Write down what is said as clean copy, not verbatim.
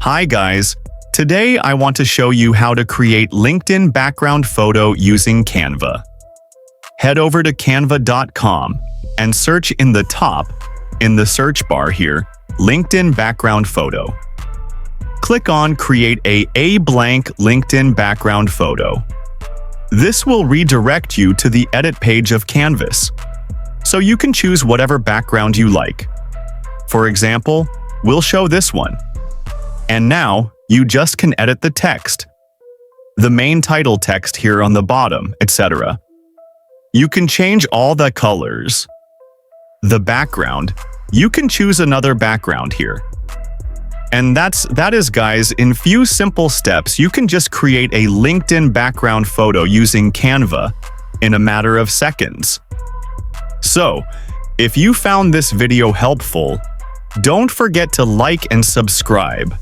Hi guys, today I want to show you how to create LinkedIn background photo using Canva. Head over to canva.com and search in the top, in the search bar here, LinkedIn background photo. Click on Create a blank LinkedIn background photo. This will redirect you to the edit page of Canvas, so you can choose whatever background you like. For example, we'll show this one. And now, you just can edit the text, the main title text here on the bottom, etc. You can change all the colors. The background, you can choose another background here. And that is guys, in few simple steps, you can just create a LinkedIn background photo using Canva in a matter of seconds. So, if you found this video helpful, don't forget to like and subscribe.